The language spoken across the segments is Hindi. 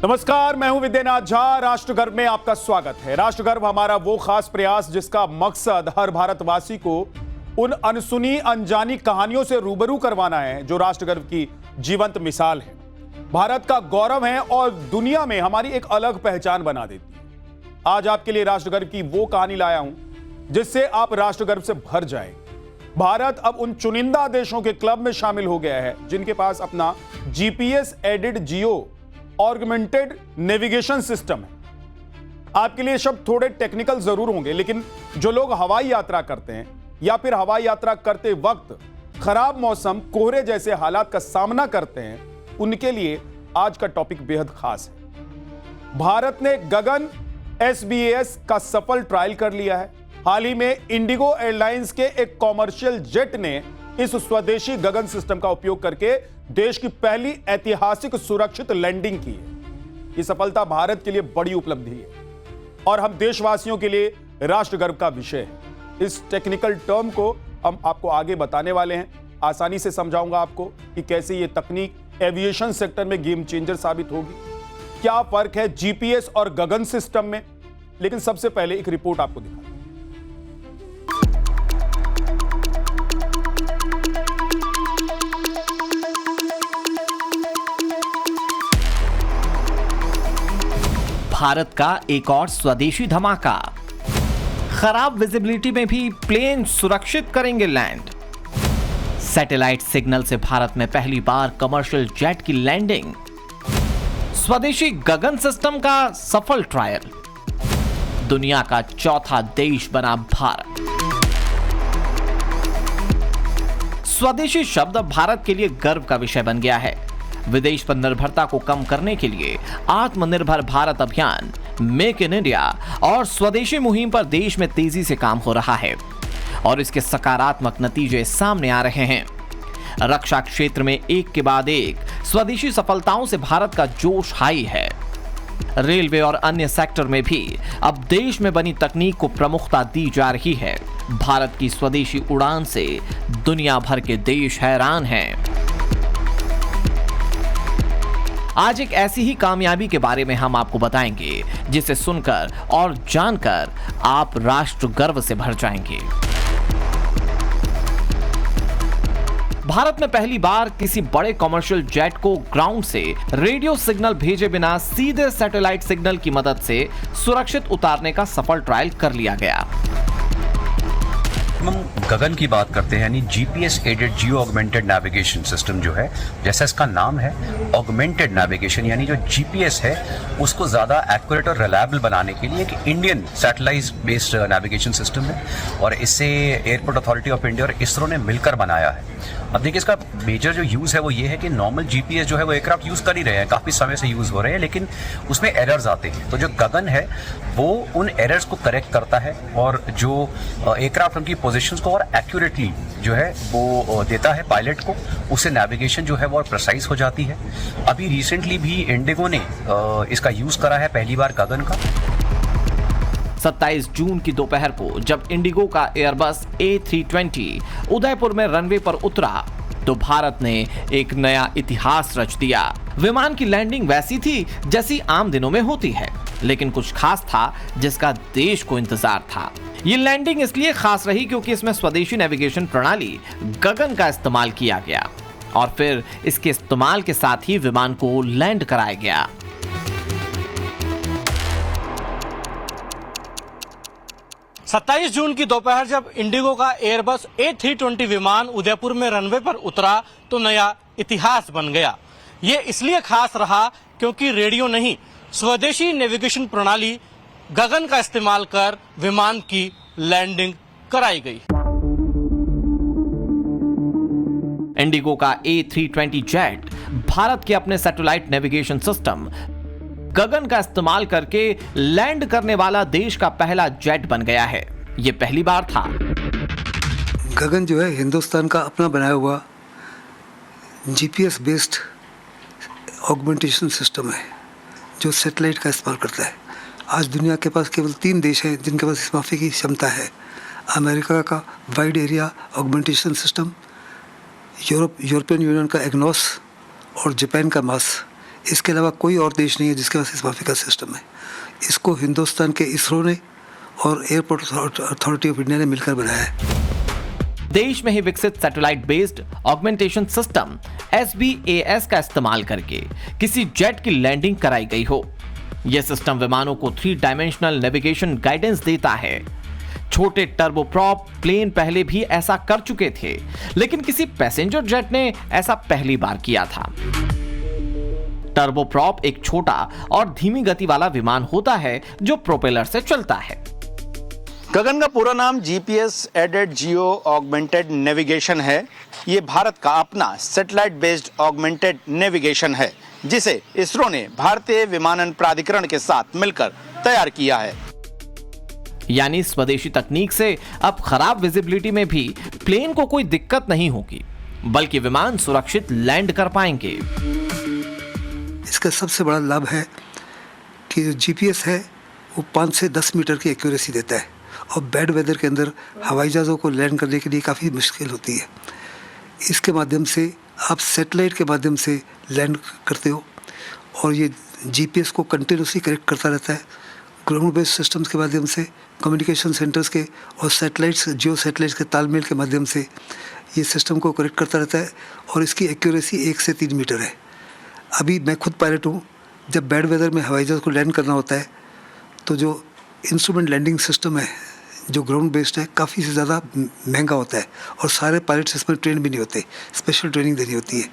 नमस्कार, मैं हूं विद्यानाथ झा। राष्ट्रगर्व में आपका स्वागत है। राष्ट्रगर्व हमारा वो खास प्रयास जिसका मकसद हर भारतवासी को उन अनसुनी अनजानी कहानियों से रूबरू करवाना है जो राष्ट्रगर्व की जीवंत मिसाल है, भारत का गौरव है और दुनिया में हमारी एक अलग पहचान बना देती है। आज आपके लिए राष्ट्रगर्व की वो कहानी लाया हूं जिससे आप राष्ट्रगर्व से भर जाएं। भारत अब उन चुनिंदा देशों के क्लब में शामिल हो गया है जिनके पास अपना GPS aided geo augmented navigation system है। आपके लिए शब्द थोड़े टेक्निकल जरूर होंगे, लेकिन जो लोग हवाई यात्रा करते हैं या फिर हवाई यात्रा करते वक्त खराब मौसम, कोहरे जैसे हालात का सामना करते हैं, उनके लिए आज का टॉपिक बेहद खास है। भारत ने गगन एसबीएस का सफल ट्रायल कर लिया है। हाल ही में इंडिगो एयरलाइंस के एक कॉमर्शियल जेट ने इस स्वदेशी गगन सिस्टम का उपयोग करके देश की पहली ऐतिहासिक सुरक्षित लैंडिंग की है। यह सफलता भारत के लिए बड़ी उपलब्धि है और हम देशवासियों के लिए राष्ट्रगर्व का विषय है। इस टेक्निकल टर्म को हम आपको आगे बताने वाले हैं। आसानी से समझाऊंगा आपको कि कैसे यह तकनीक एविएशन सेक्टर में गेम चेंजर साबित होगी, क्या फर्क है जीपीएस और गगन सिस्टम में। लेकिन सबसे पहले एक रिपोर्ट आपको दिखा। भारत का एक और स्वदेशी धमाका। खराब विजिबिलिटी में भी प्लेन सुरक्षित करेंगे लैंड। सैटेलाइट सिग्नल से भारत में पहली बार कमर्शियल जेट की लैंडिंग। स्वदेशी गगन सिस्टम का सफल ट्रायल। दुनिया का चौथा देश बना भारत। स्वदेशी शब्द भारत के लिए गर्व का विषय बन गया है। विदेश पर निर्भरता को कम करने के लिए आत्मनिर्भर भारत अभियान, मेक इन इंडिया और स्वदेशी मुहिम पर देश में तेजी से काम हो रहा है और इसके सकारात्मक नतीजे सामने आ रहे हैं। रक्षा क्षेत्र में एक के बाद एक स्वदेशी सफलताओं से भारत का जोश हाई है। रेलवे और अन्य सेक्टर में भी अब देश में बनी तकनीक को प्रमुखता दी जा रही है। भारत की स्वदेशी उड़ान से दुनिया भर के देश हैरान हैं। आज एक ऐसी ही कामयाबी के बारे में हम आपको बताएंगे जिसे सुनकर और जानकर आप राष्ट्र गर्व से भर जाएंगे। भारत में पहली बार किसी बड़े कमर्शियल जेट को ग्राउंड से रेडियो सिग्नल भेजे बिना सीधे सैटेलाइट सिग्नल की मदद से सुरक्षित उतारने का सफल ट्रायल कर लिया गया। हम गगन की बात करते हैं, यानी GPS aided geo augmented navigation system जो है, जैसा इसका नाम है ऑगमेंटेड नेविगेशन, यानी जो जीपीएस है उसको ज़्यादा एक्यूरेट और रिलायबल बनाने के लिए एक Indian satellite based navigation system है और इससे एयरपोर्ट अथॉरिटी ऑफ इंडिया और इसरो ने मिलकर बनाया है। अब देखिए, इसका मेजर जो यूज़ है वो ये है कि नॉर्मल जीपीएस जो है वो एयरक्राफ्ट यूज़ कर ही रहे हैं, काफ़ी समय से यूज़ हो रहे हैं, लेकिन उसमें एरर्स आते हैं। तो जो गगन है वो उन एरर्स को करेक्ट करता है और जो एयरक्राफ्ट उनकी पोजीशंस को और एक्यूरेटली जो है वो देता है पायलट को, उससे नेविगेशन जो है वो और प्रिसाइज हो जाती है। अभी रिसेंटली भी इंडिगो ने इसका यूज़ करा है पहली बार गगन का। 27 जून की दोपहर को जब इंडिगो का एयरबस A320 उदयपुर में रनवे पर उतरा तो भारत ने एक नया इतिहास रच दिया। विमान की लैंडिंग वैसी थी जैसी आम दिनों में होती है, लेकिन कुछ खास था जिसका देश को इंतजार था। ये लैंडिंग इसलिए खास रही क्योंकि इसमें स्वदेशी नेविगेशन प्रणाली गगन का इस्तेमाल किया गया और फिर इसके इस्तेमाल के साथ ही विमान को लैंड कराया गया। सत्ताईस जून की दोपहर जब इंडिगो का एयरबस A320 विमान उदयपुर में रनवे पर उतरा तो नया इतिहास बन गया। ये इसलिए खास रहा क्योंकि रेडियो नहीं, स्वदेशी नेविगेशन प्रणाली गगन का इस्तेमाल कर विमान की लैंडिंग कराई गई। इंडिगो का A320 जेट भारत के अपने सैटेलाइट नेविगेशन सिस्टम गगन का इस्तेमाल करके लैंड करने वाला देश का पहला जेट बन गया है। यह पहली बार था। गगन जो है हिंदुस्तान का अपना बनाया हुआ जीपीएस बेस्ड ऑगमेंटेशन सिस्टम है जो सैटेलाइट का इस्तेमाल करता है। आज दुनिया के पास केवल 3 देश हैं जिनके पास इस माफी की क्षमता है। अमेरिका का wide area augmentation system, European union का एग्नोस और जापान का मास। इसके अलावा कोई और देश नहीं है जिसके पास इस माफी का सिस्टम है। इसको हिंदुस्तान के इसरो ने और एयरपोर्ट अथॉरिटी ऑफ इंडिया ने मिलकर बनाया है। देश में ही विकसित satellite based augmentation system SBAS का इस्तेमाल करके किसी जेट की लैंडिंग कराई गई हो। यह सिस्टम विमानों को 3 डायमेंशनल नेविगेशन गाइडेंस देता है। छोटे टर्बोप्रॉप प्लेन पहले भी ऐसा कर चुके थे, लेकिन किसी पैसेंजर जेट ने ऐसा पहली बार किया था। टर्बोप्रॉप एक छोटा और धीमी गति वाला विमान होता है जो प्रोपेलर से चलता है। गगन का पूरा नाम GPS added geo augmented navigation है। ये भारत का अपना सैटेलाइट बेस्ड ऑगमेंटेड नेविगेशन है, जिसे इसरो ने भारतीय विमानन प्राधिकरण के साथ मिलकर तैयार किया है। यानी स्वदेशी तकनीक से अब खराब विजिबिलिटी में भी प्लेन को कोई दिक्कत नहीं होगी, बल्कि विमान सुरक्षित लैंड कर पाएंगे। इसका सबसे बड़ा लाभ है कि जो GPS है वो 5 से 10 मीटर की एक्यूरेसी देता है, और बैड वेदर के अंदर हवाई जहाज़ों को लैंड करने के लिए काफ़ी मुश्किल होती है। इसके माध्यम से आप सैटेलाइट के माध्यम से लैंड करते हो, और ये GPS को कंटिन्यूसली करेक्ट करता रहता है। ग्राउंड बेस्ड सिस्टम्स के माध्यम से, कम्युनिकेशन सेंटर्स के और सैटेलाइट्स, जियो सैटेलाइट्स के तालमेल के माध्यम से ये सिस्टम को करेक्ट करता रहता है, और इसकी एक्यूरेसी 1 से 3 मीटर है। अभी मैं खुद पायलट हूँ, जब बैड वेदर में हवाई जहाज़ को लैंड करना होता है तो जो इंस्ट्रूमेंट लैंडिंग सिस्टम है जो ग्राउंड बेस्ड है काफ़ी से ज़्यादा महंगा होता है, और सारे पायलट्स इसमें ट्रेन भी नहीं होते, स्पेशल ट्रेनिंग देनी होती है।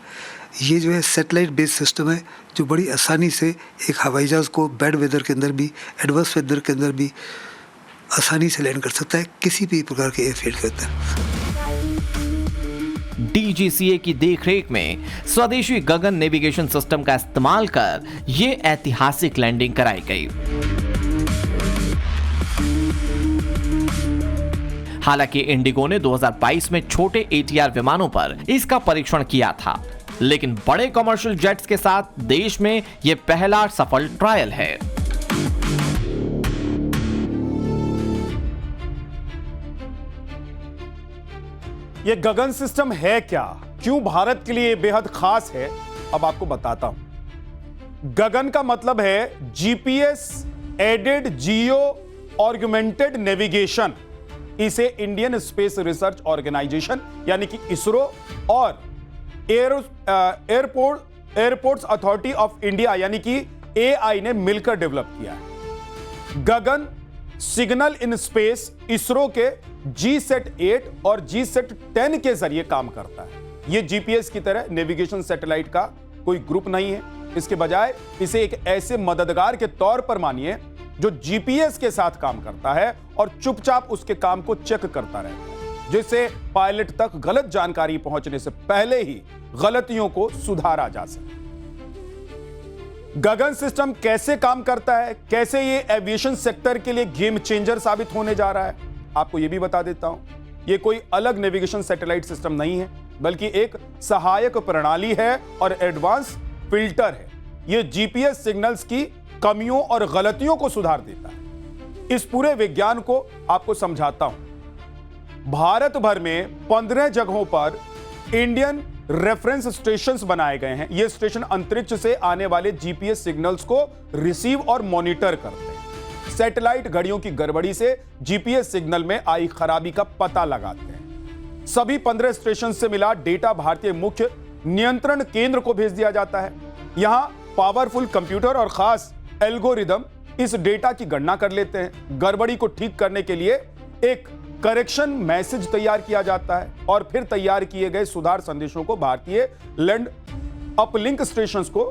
ये जो है सैटेलाइट बेस्ड सिस्टम है जो बड़ी आसानी से एक हवाई जहाज़ को बैड वेदर के अंदर भी, एडवर्स वेदर के अंदर भी आसानी से लैंड कर सकता है, किसी भी प्रकार के एयरफील्ड के अंदर। DGCA की देखरेख में स्वदेशी गगन नेविगेशन सिस्टम का इस्तेमाल कर यह ऐतिहासिक लैंडिंग कराई गई। हालांकि इंडिगो ने 2022 में छोटे ATR विमानों पर इसका परीक्षण किया था, लेकिन बड़े कमर्शियल जेट्स के साथ देश में यह पहला सफल ट्रायल है। ये गगन सिस्टम है क्या, क्यों भारत के लिए बेहद खास है, अब आपको बताता हूं। गगन का मतलब है GPS added geo augmented navigation. इसे इंडियन स्पेस रिसर्च ऑर्गेनाइजेशन यानी कि इसरो और एयरपोर्ट्स अथॉरिटी ऑफ इंडिया यानी कि AI ने मिलकर डेवलप किया है। गगन सिग्नल इन स्पेस इसरो के GSAT-8 और GSAT-10 के जरिए काम करता है। यह GPS की तरह नेविगेशन सैटेलाइट का कोई ग्रुप नहीं है, इसके बजाय इसे एक ऐसे मददगार के तौर पर मानिए जो GPS के साथ काम करता है और चुपचाप उसके काम को चेक करता रहता है, जिससे पायलट तक गलत जानकारी पहुंचने से पहले ही गलतियों को सुधारा जा सके। गगन सिस्टम कैसे काम करता है, कैसे ये एविएशन सेक्टर के लिए गेम चेंजर साबित होने जा रहा है, आपको ये भी बता देता हूं। ये कोई अलग नेविगेशन सैटेलाइट सिस्टम नहीं है, बल्कि एक सहायक प्रणाली है और एडवांस फिल्टर है। ये GPS सिग्नल्स की कमियों और गलतियों को सुधार देता है। इस पूरे विज्ञान को आपको समझाता हूं। भारत भर में 15 जगहों पर इंडियन रेफरेंस स्टेशंस बनाए गए हैं। ये स्टेशन अंतरिक्ष से आने वाले GPS सिग्नल्स को रिसीव और मॉनिटर करते हैं। सैटेलाइट घड़ियों की गड़बड़ी से GPS सिग्नल में आई खराबी का पता लगाते हैं। सभी 15 स्टेशन से मिला डेटा भारतीय मुख्य नियंत्रण केंद्र को भेज दिया जाता है। यहां पावरफुल कंप्यूटर और खास एल्गोरिदम इस डेटा की गणना कर लेते हैं। गड़बड़ी को ठीक करने के लिए एक करेक्शन मैसेज तैयार किया जाता है और फिर तैयार किए गए सुधार संदेशों को भारतीय लैंड अपलिंक स्टेशंस को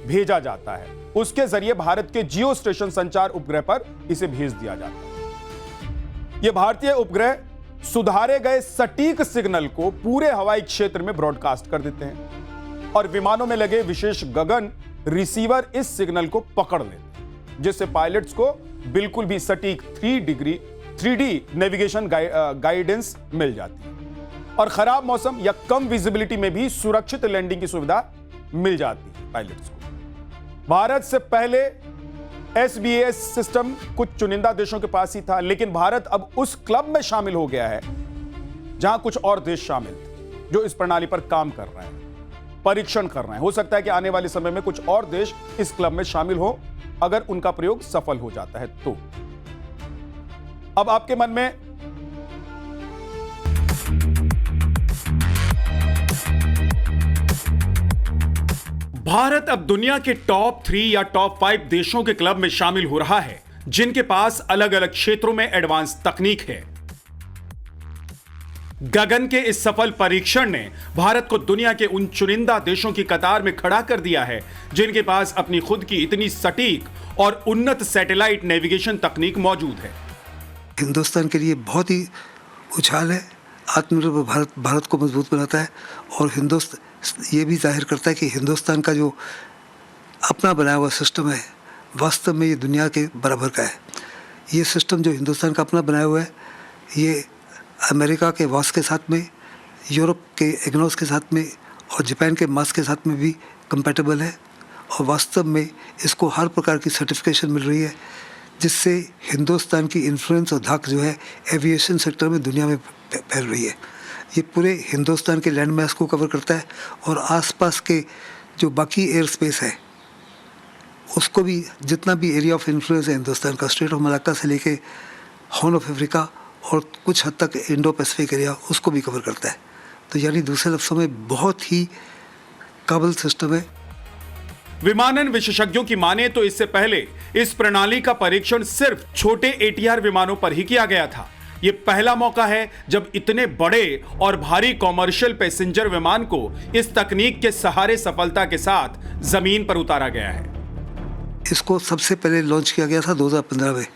भेजा जाता है। उसके जरिए भारत के जियो स्टेशन संचार उपग्रह पर इसे भेज दिया जाता है। यह भारतीय उपग्रह सुधारे गए सटीक सिग्नल को पूरे हवाई क्षेत्र में ब्रॉडकास्ट कर देते हैं और विमानों में लगे विशेष गगन रिसीवर इस सिग्नल को पकड़ लेते हैं, जिससे पायलट्स को बिल्कुल भी सटीक 3D नेविगेशन गाइडेंस मिल जाती है और खराब मौसम या कम विजिबिलिटी में भी सुरक्षित लैंडिंग की सुविधा मिल जाती है पायलट्स को। भारत से पहले SBAS सिस्टम कुछ चुनिंदा देशों के पास ही था, लेकिन भारत अब उस क्लब में शामिल हो गया है जहां कुछ और देश शामिल थे जो इस प्रणाली पर काम कर रहे हैं। परीक्षण कर रहे हैं। हो सकता है कि आने वाले समय में कुछ और देश इस क्लब में शामिल हो अगर उनका प्रयोग सफल हो जाता है तो। अब आपके मन में भारत अब दुनिया के टॉप 3 या टॉप 5 देशों के क्लब में शामिल हो रहा है जिनके पास अलग अलग क्षेत्रों में एडवांस तकनीक है। गगन के इस सफल परीक्षण ने भारत को दुनिया के उन चुनिंदा देशों की कतार में खड़ा कर दिया है जिनके पास अपनी खुद की इतनी सटीक और उन्नत सैटेलाइट नेविगेशन तकनीक मौजूद है। हिंदुस्तान के लिए बहुत ही उछाल है। आत्मनिर्भर भारत को मजबूत बनाता है और ये भी जाहिर करता है कि हिंदुस्तान का जो अपना बनाया हुआ सिस्टम है वास्तव में ये दुनिया के बराबर का है। ये सिस्टम जो हिंदुस्तान का अपना बनाया हुआ है ये अमेरिका के वास के साथ में, यूरोप के एग्नोस के साथ में और जापान के मास के साथ में भी कंपैटिबल है और वास्तव में इसको हर प्रकार की सर्टिफिकेशन मिल रही है जिससे हिंदुस्तान की इन्फ्लुएंस और धाक जो है एविएशन सेक्टर में दुनिया में फैल रही है। ये पूरे हिंदुस्तान के लैंड मास को कवर करता है और आसपास के जो बाकी एयर स्पेस है उसको भी, जितना भी एरिया ऑफ इन्फ्लुएंस है हिंदुस्तान का, स्ट्रेट ऑफ मलाक्का से लेके हॉर्न ऑफ अफ्रीका और कुछ हद तक इंडो पैसिफिक एरिया, उसको भी कवर करता है। तो यानी दूसरे लफ्ज़ों में बहुत ही काबिल सिस्टम है। विमानन विशेषज्ञों की माने तो इससे पहले इस प्रणाली का परीक्षण सिर्फ छोटे ATR विमानों पर ही किया गया था। यह पहला मौका है जब इतने बड़े और भारी कॉमर्शियल पैसेंजर विमान को इस तकनीक के सहारे सफलता के साथ जमीन पर उतारा गया है। इसको सबसे पहले लॉन्च किया गया था 2015 में,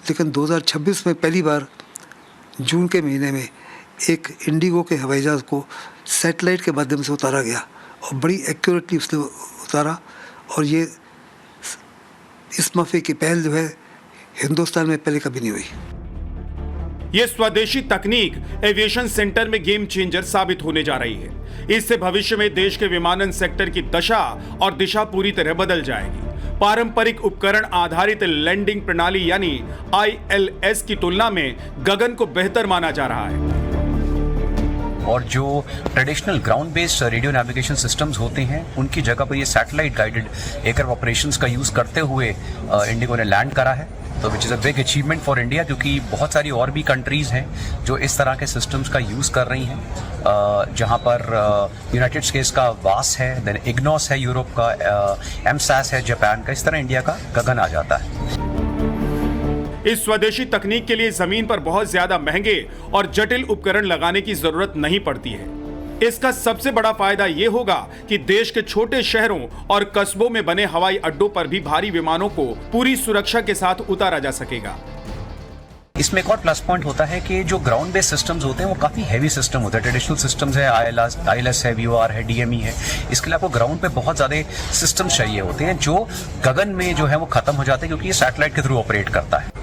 लेकिन 2026 में पहली बार जून के महीने में एक इंडिगो के हवाई जहाज को सैटेलाइट के माध्यम से उतारा गया और बड़ी एक्यूरेटली उसने उतारा और ये इस माफे की पहल जो है हिंदुस्तान में पहले कभी नहीं हुई। यह स्वदेशी तकनीक एविएशन सेंटर में गेम चेंजर साबित होने जा रही है। इससे भविष्य में देश के विमानन सेक्टर की दशा और दिशा पूरी तरह बदल जाएगी। पारंपरिक उपकरण आधारित लैंडिंग प्रणाली यानी ILS की तुलना में गगन को बेहतर माना जा रहा है। और जो traditional ground based radio navigation systems होते हैं उनकी जगह पर ये सैटेलाइट गाइडेड एयरक्राफ्ट ऑपरेशंस का यूज़ करते हुए इंडिगो ने लैंड करा है। तो which is a big achievement for India, क्योंकि बहुत सारी और भी कंट्रीज़ हैं जो इस तरह के सिस्टम्स का यूज़ कर रही हैं, जहाँ पर यूनाइटेड स्टेट्स का वास है, देन इग्नोस है यूरोप का, एमसास है जापान का, इस तरह इंडिया का गगन आ जाता है। इस स्वदेशी तकनीक के लिए जमीन पर बहुत ज्यादा महंगे और जटिल उपकरण लगाने की जरूरत नहीं पड़ती है। इसका सबसे बड़ा फायदा यह होगा कि देश के छोटे शहरों और कस्बों में बने हवाई अड्डों पर भी भारी विमानों को पूरी सुरक्षा के साथ उतारा जा सकेगा। इसमें एक और प्लस पॉइंट होता है कि जो ग्राउंड बेस्ड सिस्टम्स होते हैं वो काफ़ी हैवी सिस्टम होते हैं। ट्रेडिशनल सिस्टम्स है, ILS है, VOR है, DME है, इसके लिए आपको ग्राउंड पे बहुत ज़्यादा सिस्टम्स चाहिए होते हैं जो गगन में जो है वो खत्म हो जाते हैं क्योंकि ये सैटेलाइट के थ्रू ऑपरेट करता है।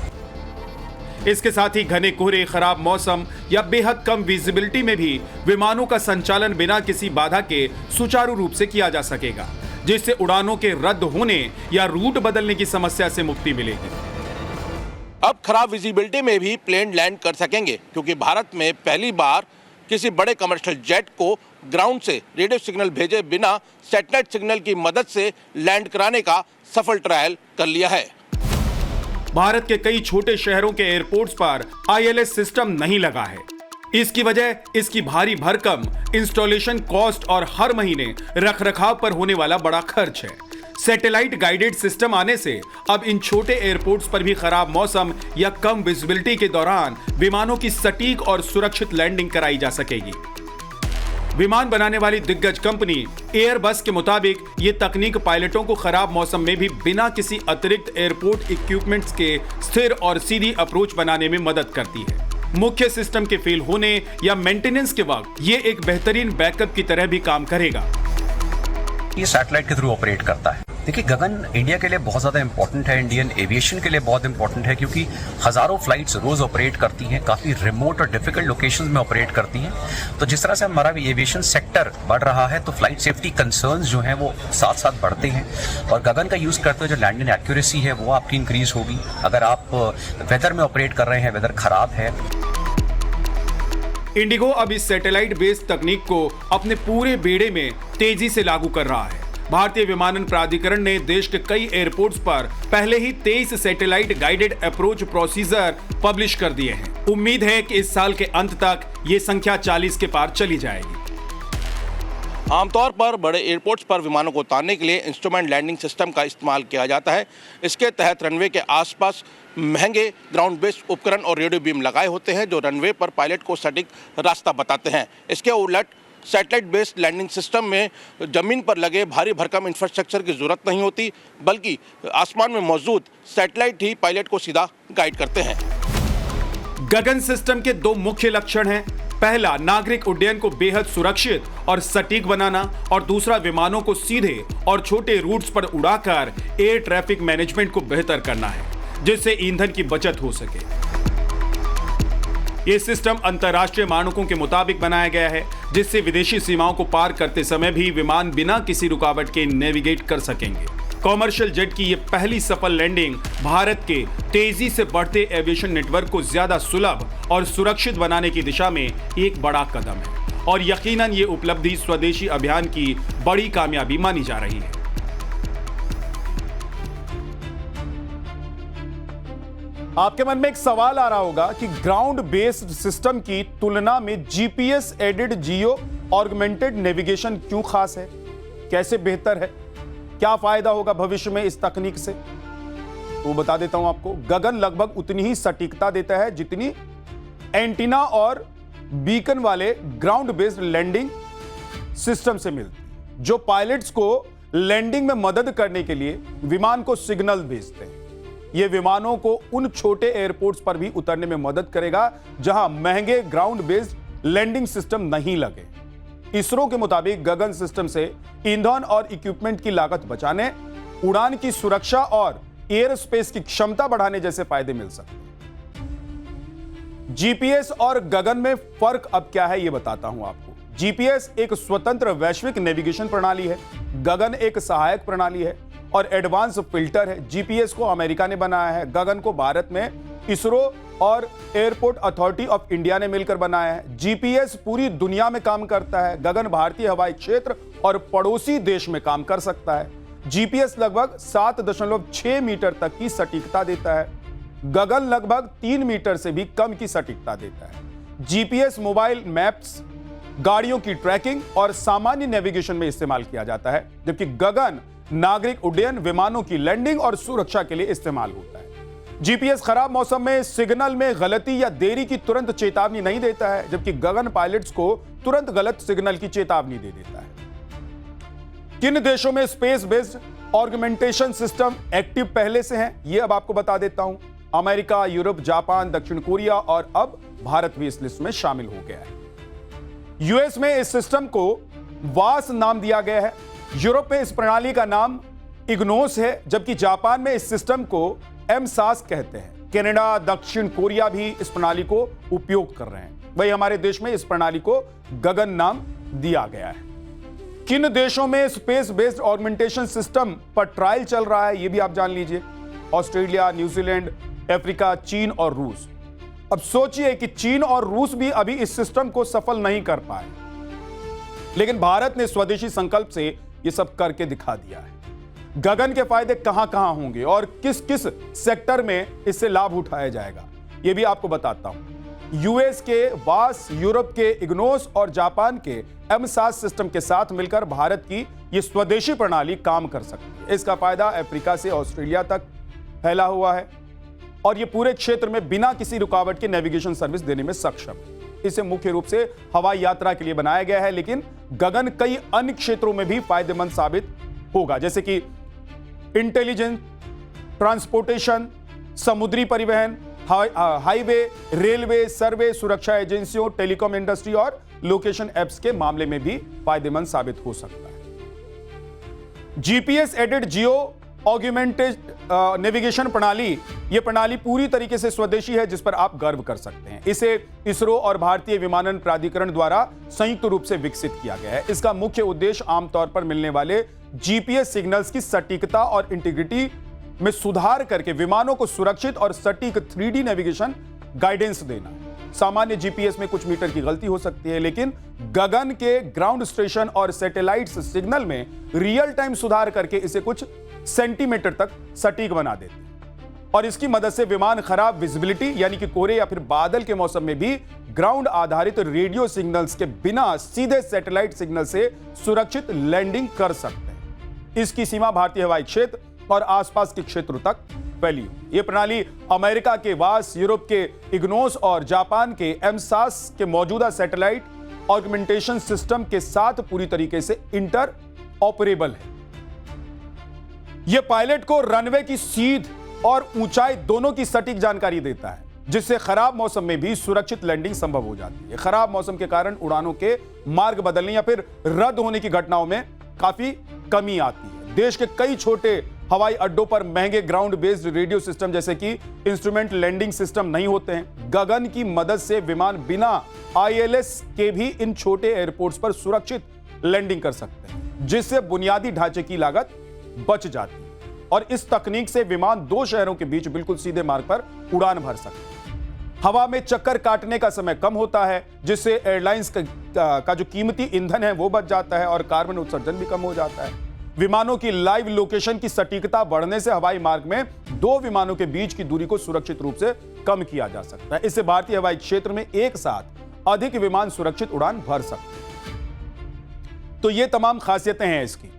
इसके साथ ही घने कोहरे, खराब मौसम या बेहद कम विजिबिलिटी में भी विमानों का संचालन बिना किसी बाधा के सुचारू रूप से किया जा सकेगा, जिससे उड़ानों के रद्द होने या रूट बदलने की समस्या से मुक्ति मिलेगी। अब खराब विजिबिलिटी में भी प्लेन लैंड कर सकेंगे क्योंकि भारत में पहली बार किसी बड़े कमर्शियल जेट को ग्राउंड से रेडियो सिग्नल भेजे बिना सैटेलाइट सिग्नल की मदद से लैंड कराने का सफल ट्रायल कर लिया है। भारत के कई छोटे शहरों के एयरपोर्ट्स पर ILS सिस्टम नहीं लगा है। इसकी वजह इसकी भारी भरकम इंस्टॉलेशन कॉस्ट और हर महीने रखरखाव पर होने वाला बड़ा खर्च है। सैटेलाइट गाइडेड सिस्टम आने से अब इन छोटे एयरपोर्ट्स पर भी खराब मौसम या कम विजिबिलिटी के दौरान विमानों की सटीक और सुरक्षित लैंडिंग कराई जा सकेगी। विमान बनाने वाली दिग्गज कंपनी एयरबस के मुताबिक ये तकनीक पायलटों को खराब मौसम में भी बिना किसी अतिरिक्त एयरपोर्ट इक्विपमेंट्स के स्थिर और सीधी अप्रोच बनाने में मदद करती है। मुख्य सिस्टम के फेल होने या मेंटेनेंस के वक्त ये एक बेहतरीन बैकअप की तरह भी काम करेगा। ये सैटेलाइट के थ्रू ऑपरेट करता है। देखिए, गगन इंडिया के लिए बहुत ज़्यादा इंपॉर्टेंट है, इंडियन एविएशन के लिए बहुत इंपॉर्टेंट है क्योंकि हज़ारों फ्लाइट्स रोज़ ऑपरेट करती हैं, काफ़ी रिमोट और डिफिकल्ट लोकेशंस में ऑपरेट करती हैं। तो जिस तरह से हमारा एविएशन सेक्टर बढ़ रहा है तो फ्लाइट सेफ्टी कंसर्न्स जो हैं वो साथ साथ बढ़ते हैं और गगन का यूज़ करते हुए जो लैंडिंग एक्यूरेसी है वो आपकी इंक्रीज होगी। अगर आप वेदर में ऑपरेट कर रहे हैं, वेदर खराब है। इंडिगो अब इस सैटेलाइट बेस्ड तकनीक को अपने पूरे बेड़े में तेजी से लागू कर रहा है। भारतीय विमानन प्राधिकरण ने देश के कई एयरपोर्ट्स पर पहले ही 23 satellite guided approach procedure publish कर दिए हैं। उम्मीद है कि इस साल के अंत तक ये संख्या 40 के पार चली जाएगी। आमतौर पर बड़े एयरपोर्ट्स पर विमानों को उतारने के लिए इंस्ट्रूमेंट लैंडिंग सिस्टम का इस्तेमाल किया जाता है। इसके तहत रनवे के आसपास महंगे ग्राउंड बेस्ड उपकरण और रेडियो बीम लगाए होते हैं जो रनवे पर पायलट को सटीक रास्ता बताते हैं। इसके उलट सैटेलाइट बेस्ड लैंडिंग सिस्टम में जमीन पर लगे भारी भरकम इंफ्रास्ट्रक्चर की जरूरत नहीं होती, बल्कि आसमान में मौजूद सैटेलाइट ही पायलट को सीधा गाइड करते हैं। गगन सिस्टम के दो मुख्य लक्षण हैं। पहला, नागरिक उड्डयन को बेहद सुरक्षित और सटीक बनाना, और दूसरा, विमानों को सीधे और छोटे रूट्स पर उड़ाकर एयर ट्रैफिक मैनेजमेंट को बेहतर करना है, जिससे ईंधन की बचत हो सके। यह सिस्टम अंतर्राष्ट्रीय मानकों के मुताबिक बनाया गया है, जिससे विदेशी सीमाओं को पार करते समय भी विमान बिना किसी रुकावट के नेविगेट कर सकेंगे। कॉमर्शियल जेट की यह पहली सफल लैंडिंग भारत के तेजी से बढ़ते एविएशन नेटवर्क को ज्यादा सुलभ और सुरक्षित बनाने की दिशा में एक बड़ा कदम है, और यकीनन ये उपलब्धि स्वदेशी अभियान की बड़ी कामयाबी मानी जा रही है। आपके मन में एक सवाल आ रहा होगा कि ग्राउंड बेस्ड सिस्टम की तुलना में GPS aided geo augmented navigation क्यों खास है, कैसे बेहतर है, क्या फायदा होगा भविष्य में इस तकनीक से, वो बता देता हूं आपको। गगन लगभग उतनी ही सटीकता देता है जितनी एंटीना और बीकन वाले ग्राउंड बेस्ड लैंडिंग सिस्टम से मिलती, जो पायलट्स को लैंडिंग में मदद करने के लिए विमान को सिग्नल भेजते हैं। यह विमानों को उन छोटे एयरपोर्ट्स पर भी उतरने में मदद करेगा जहां महंगे ग्राउंड बेस्ड लैंडिंग सिस्टम नहीं लगे। इसरो के मुताबिक गगन सिस्टम से ईंधन और इक्विपमेंट की लागत बचाने, उड़ान की सुरक्षा और एयर स्पेस की क्षमता बढ़ाने जैसे फायदे मिल सकते हैं। जीपीएस और गगन में फर्क अब क्या है, यह बताता हूं आपको। जीपीएस एक स्वतंत्र वैश्विक नेविगेशन प्रणाली है, गगन एक सहायक प्रणाली है और एडवांस फिल्टर है। जीपीएस को अमेरिका ने बनाया है, गगन को भारत में इसरो और एयरपोर्ट अथॉरिटी ऑफ इंडिया ने मिलकर बनाया है। जीपीएस पूरी दुनिया में काम करता है, गगन भारतीय हवाई क्षेत्र और पड़ोसी देश में काम कर सकता है। जीपीएस लगभग 7.6 मीटर तक की सटीकता देता है, गगन लगभग 3 मीटर से भी कम की सटीकता देता है। जीपीएस मोबाइल मैप्स, गाड़ियों की ट्रैकिंग और सामान्य नेविगेशन में इस्तेमाल किया जाता है, जबकि गगन नागरिक उड्डयन, विमानों की लैंडिंग और सुरक्षा के लिए इस्तेमाल होता है। जीपीएस खराब मौसम में सिग्नल में गलती या देरी की तुरंत चेतावनी नहीं देता है, जबकि गगन पायलट्स को तुरंत गलत सिग्नल की चेतावनी दे देता है। किन देशों में space based augmentation system active पहले से हैं, यह अब आपको बता देता हूं। अमेरिका, यूरोप, जापान, दक्षिण कोरिया और अब भारत भी इस लिस्ट में शामिल हो गया है। यूएस में इस सिस्टम को वास नाम दिया गया है, यूरोप में इस प्रणाली का नाम इग्नोस है, जबकि जापान में इस सिस्टम को एमसास कहते हैं। कनाडा, दक्षिण कोरिया भी इस प्रणाली को उपयोग कर रहे हैं। वही हमारे देश में इस प्रणाली को गगन नाम दिया गया है। किन देशों में स्पेस बेस्ड ऑगमेंटेशन सिस्टम पर ट्रायल चल रहा है, यह भी आप जान लीजिए। ऑस्ट्रेलिया, न्यूजीलैंड, अफ्रीका, चीन और रूस। अब सोचिए कि चीन और रूस भी अभी इस सिस्टम को सफल नहीं कर पाए, लेकिन भारत ने स्वदेशी संकल्प से यह सब करके दिखा दिया है। गगन के फायदे कहां कहां होंगे और किस किस सेक्टर में इससे लाभ उठाया जाएगा, यह भी आपको बताता हूं। यूएस के वास, यूरोप के इग्नोस और जापान के एमसास सिस्टम के साथ मिलकर भारत की यह स्वदेशी प्रणाली काम कर सकती है। इसका फायदा अफ्रीका से ऑस्ट्रेलिया तक फैला हुआ है और यह पूरे क्षेत्र में बिना किसी रुकावट के नेविगेशन सर्विस देने में सक्षम है। इसे मुख्य रूप से हवाई यात्रा के लिए बनाया गया है, लेकिन गगन कई अन्य क्षेत्रों में भी फायदेमंद साबित होगा, जैसे कि इंटेलिजेंस, ट्रांसपोर्टेशन, समुद्री परिवहन, हाईवे, रेलवे, सर्वे, सुरक्षा एजेंसियों, टेलीकॉम इंडस्ट्री और लोकेशन एप्स के मामले में भी फायदेमंद साबित हो सकता है। GPS aided geo augmented navigation प्रणाली, यह प्रणाली पूरी तरीके से स्वदेशी है, जिस पर आप गर्व कर सकते हैं। इसे इसरो और भारतीय विमानन प्राधिकरण द्वारा संयुक्त रूप से विकसित किया गया है। इसका मुख्य उद्देश्य आमतौर पर मिलने वाले जीपीएस सिग्नल्स की सटीकता और इंटीग्रिटी में सुधार करके विमानों को सुरक्षित और सटीक 3D नेविगेशन गाइडेंस देना है। सामान्य जीपीएस में कुछ मीटर की गलती हो सकती है, लेकिन गगन के ग्राउंड स्टेशन और सैटेलाइट सिग्नल में रियल टाइम सुधार करके इसे कुछ सेंटीमीटर तक सटीक बना देते हैं। और इसकी मदद से विमान खराब विजिबिलिटी यानी कि कोहरे या फिर बादल के मौसम में भी ग्राउंड आधारित रेडियो सिग्नल्स के बिना सीधे सैटेलाइट सिग्नल से सुरक्षित लैंडिंग कर सकते हैं। इसकी सीमा भारतीय हवाई क्षेत्र और आसपास के क्षेत्रों तक फैली हुई। यह प्रणाली अमेरिका के वास, यूरोप के इग्नोस और जापान के एमसास के मौजूदा सैटेलाइट ऑगमेंटेशन सिस्टम के साथ पूरी तरीके से इंटर ऑपरेबल है। यह पायलट को रनवे की सीध और ऊंचाई दोनों की सटीक जानकारी देता है, जिससे खराब मौसम में भी सुरक्षित लैंडिंग संभव हो जाती है। खराब मौसम के कारण उड़ानों के मार्ग बदलने या फिर रद्द होने की घटनाओं में काफी कमी आती है। देश के कई छोटे हवाई अड्डों पर महंगे ग्राउंड बेस्ड रेडियो सिस्टम जैसे कि इंस्ट्रूमेंट लैंडिंग सिस्टम नहीं होते हैं। गगन की मदद से विमान बिना ILS के भी इन छोटे एयरपोर्ट्स पर सुरक्षित लैंडिंग कर सकते हैं, जिससे बुनियादी ढांचे की लागत बच जाती है। और इस तकनीक से विमान दो शहरों के बीच बिल्कुल सीधे मार्ग पर उड़ान भर सकते हैं। हवा में चक्कर काटने का समय कम होता है, जिससे एयरलाइंस का जो कीमती ईंधन है वो बच जाता है और कार्बन उत्सर्जन भी कम हो जाता है। विमानों की लाइव लोकेशन की सटीकता बढ़ने से हवाई मार्ग में दो विमानों के बीच की दूरी को सुरक्षित रूप से कम किया जा सकता है। इससे भारतीय हवाई क्षेत्र में एक साथ अधिक विमान सुरक्षित उड़ान भर सकते हैं। तो ये तमाम खासियतें हैं इसकी।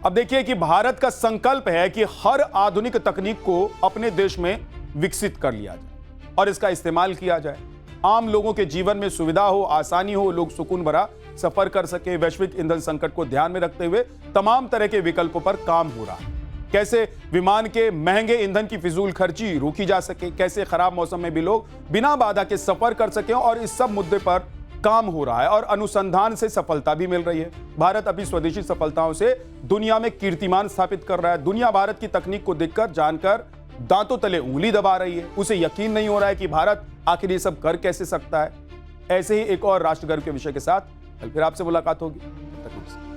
अब देखिए कि भारत का संकल्प है कि हर आधुनिक तकनीक को अपने देश में विकसित कर लिया जाए और इसका इस्तेमाल किया जाए। आम लोगों के जीवन में सुविधा हो, आसानी हो, लोग सुकून भरा सफर कर सके। वैश्विक ईंधन संकट को ध्यान में रखते हुए तमाम तरह के विकल्पों पर काम हो रहा है। कैसे विमान के महंगे ईंधन की फिजूल खर्ची रोकी जा सके, कैसे खराब मौसम में भी लोग बिना बाधा के सफर कर सके, और इस सब मुद्दे पर काम हो रहा है और अनुसंधान से सफलता भी मिल रही है। भारत अपनी स्वदेशी सफलताओं से दुनिया में कीर्तिमान स्थापित कर रहा है। दुनिया भारत की तकनीक को देखकर, जानकर दांतों तले उंगली दबा रही है। उसे यकीन नहीं हो रहा है कि भारत आखिर ये सब कर कैसे सकता है। ऐसे ही एक और राष्ट्र गर्व के विषय के साथ कल फिर आपसे मुलाकात होगी। तब तक नमस्कार।